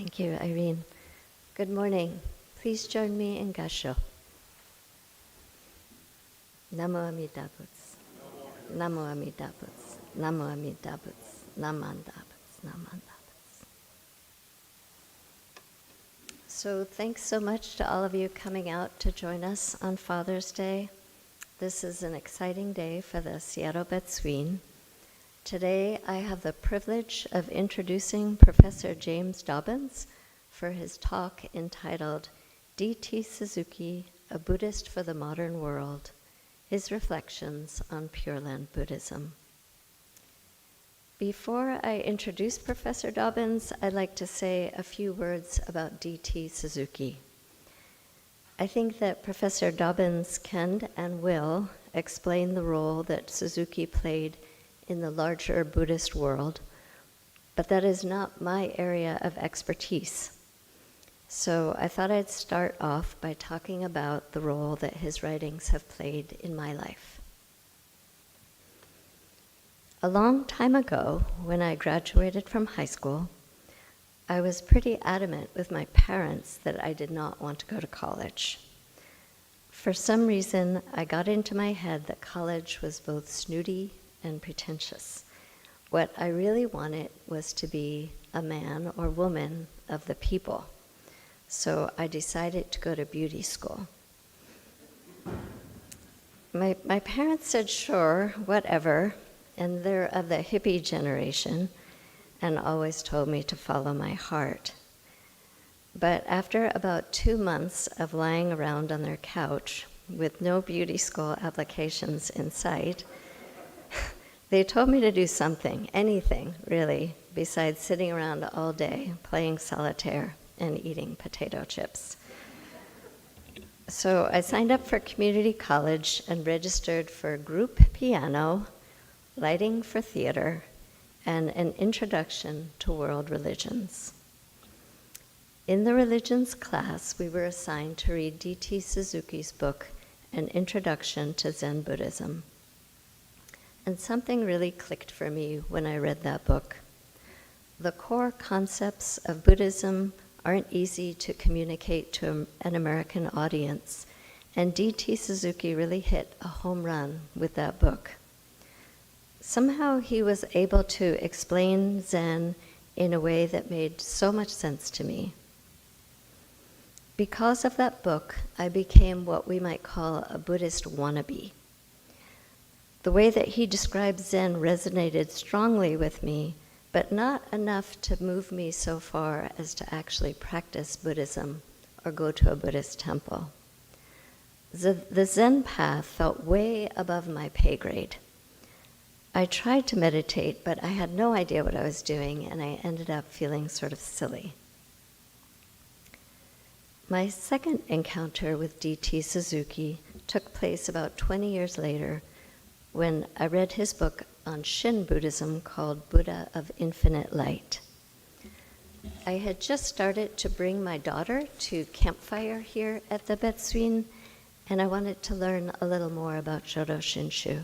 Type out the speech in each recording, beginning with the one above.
Thank you, Irene. Good morning. Please join me in Gasho. Namo Amida Butsu. Namo Amida Butsu. Namo Amida Butsu. Namanda Butsu. Namanda Butsu. So thanks so much to all of you coming out to join us on Father's Day. This is an exciting day for the Seattle Betsuin. Today I have the privilege of introducing Professor James Dobbins for his talk entitled D.T. Suzuki, a Buddhist for the Modern World, His Reflections on Pure Land Buddhism. Before I introduce Professor Dobbins, I'd like to say a few words about D.T. Suzuki. I think that Professor Dobbins can and will explain the role that Suzuki played in the larger Buddhist world, but that is not my area of expertise. So I thought I'd start off by talking about the role that his writings have played in my life. A long time ago, when I graduated from high school, I was pretty adamant with my parents that I did not want to go to college. For some reason, I got into my head that college was both snooty and pretentious. What I really wanted was to be a man or woman of the people. So I decided to go to beauty school. My parents said, sure, whatever, and they're of the hippie generation and always told me to follow my heart. But after about 2 months of lying around on their couch with no beauty school applications in sight, they told me to do something, anything really, besides sitting around all day playing solitaire and eating potato chips. So I signed up for community college and registered for group piano, lighting for theater, and an introduction to world religions. In the religions class, we were assigned to read D.T. Suzuki's book, An Introduction to Zen Buddhism. And something really clicked for me when I read that book. The core concepts of Buddhism aren't easy to communicate to an American audience, and D.T. Suzuki really hit a home run with that book. Somehow he was able to explain Zen in a way that made so much sense to me. Because of that book, I became what we might call a Buddhist wannabe. The way that he described Zen resonated strongly with me, but not enough to move me so far as to actually practice Buddhism or go to a Buddhist temple. The Zen path felt way above my pay grade. I tried to meditate, but I had no idea what I was doing, and I ended up feeling sort of silly. My second encounter with D.T. Suzuki took place about 20 years later when I read his book on Shin Buddhism called Buddha of Infinite Light. I had just started to bring my daughter to campfire here at the Betsuin, and I wanted to learn a little more about Jodo Shinshu.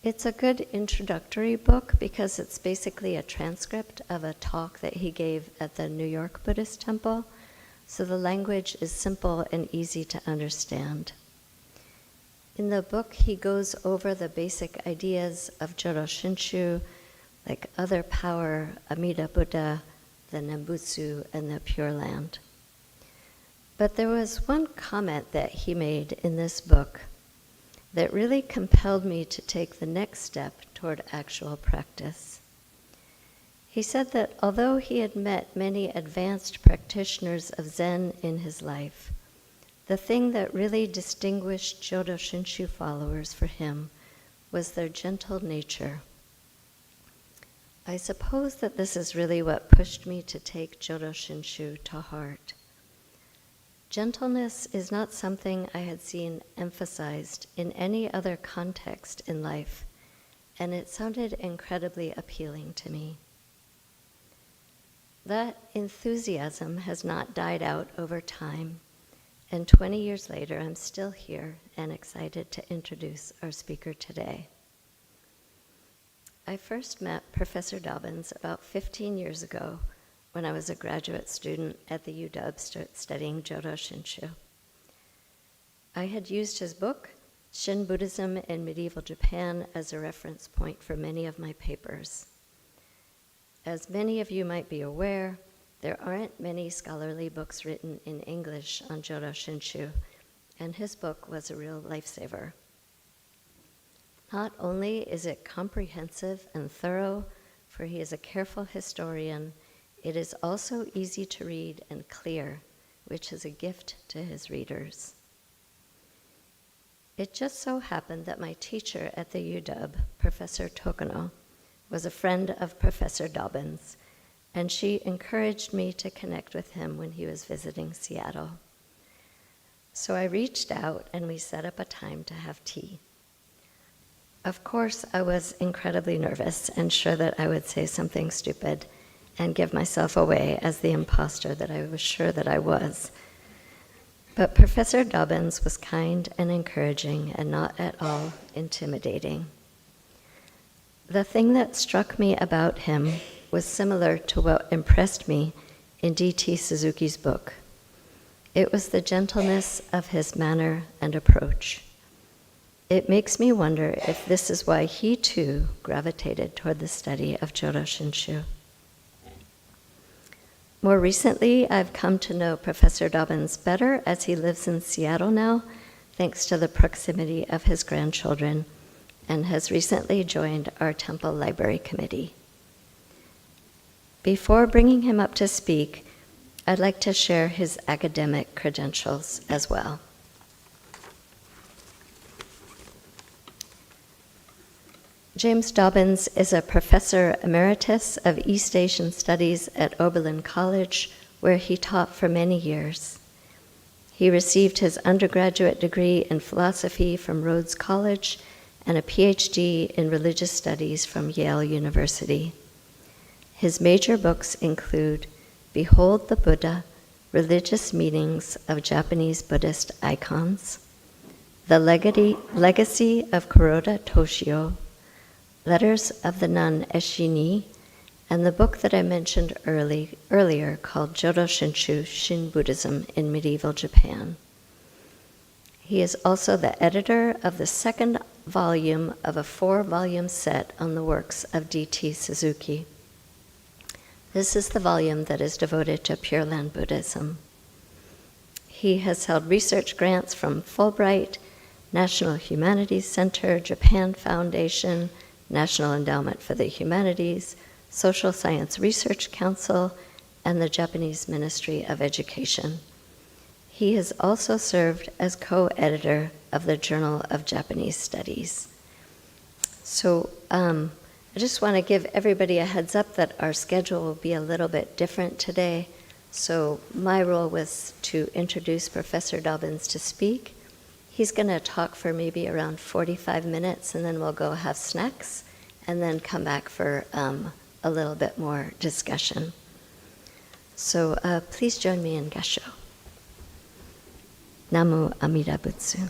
It's a good introductory book because it's basically a transcript of a talk that he gave at the New York Buddhist Temple, so the language is simple and easy to understand. In the book, he goes over the basic ideas of Jodo Shinshu, like other power, Amida Buddha, the Nembutsu, and the Pure Land. But there was one comment that he made in this book that really compelled me to take the next step toward actual practice. He said that although he had met many advanced practitioners of Zen in his life, the thing that really distinguished Jodo Shinshu followers for him was their gentle nature. I suppose that this is really what pushed me to take Jodo Shinshu to heart. Gentleness is not something I had seen emphasized in any other context in life, and it sounded incredibly appealing to me. That enthusiasm has not died out over time, and 20 years later, I'm still here and excited to introduce our speaker today. I first met Professor Dobbins about 15 years ago when I was a graduate student at the UW studying Jodo Shinshu. I had used his book, Shin Buddhism in Medieval Japan, as a reference point for many of my papers. As many of you might be aware, there aren't many scholarly books written in English on Jodo Shinshu, and his book was a real lifesaver. Not only is it comprehensive and thorough, for he is a careful historian, it is also easy to read and clear, which is a gift to his readers. It just so happened that my teacher at the UW, Professor Tokono, was a friend of Professor Dobbins, and she encouraged me to connect with him when he was visiting Seattle. So I reached out and we set up a time to have tea. Of course, I was incredibly nervous and sure that I would say something stupid and give myself away as the imposter that I was sure that I was. But Professor Dobbins was kind and encouraging and not at all intimidating. The thing that struck me about him was similar to what impressed me in D.T. Suzuki's book. It was the gentleness of his manner and approach. It makes me wonder if this is why he too gravitated toward the study of Jodo Shinshu. More recently, I've come to know Professor Dobbins better as he lives in Seattle now, thanks to the proximity of his grandchildren, and has recently joined our temple library committee. Before bringing him up to speak, I'd like to share his academic credentials as well. James Dobbins is a professor emeritus of East Asian Studies at Oberlin College, where he taught for many years. He received his undergraduate degree in philosophy from Rhodes College and a PhD in religious studies from Yale University. His major books include Behold the Buddha, Religious Meanings of Japanese Buddhist Icons, The Legacy of Kuroda Toshio, Letters of the Nun Eshini, and the book that I mentioned earlier called Jodo Shinshu, Shin Buddhism in Medieval Japan. He is also the editor of the second volume of a 4-volume set on the works of D.T. Suzuki. This is the volume that is devoted to Pure Land Buddhism. He has held research grants from Fulbright, National Humanities Center, Japan Foundation, National Endowment for the Humanities, Social Science Research Council, and the Japanese Ministry of Education. He has also served as co-editor of the Journal of Japanese Studies. So I just want to give everybody a heads up that our schedule will be a little bit different today. So my role was to introduce Professor Dobbins to speak. He's going to talk for maybe around 45 minutes, and then we'll go have snacks, and then come back for a little bit more discussion. So please join me in Gassho. Namo Amida Butsu.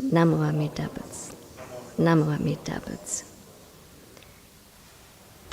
Namo Amida Butsu. Namo Amida Butsu.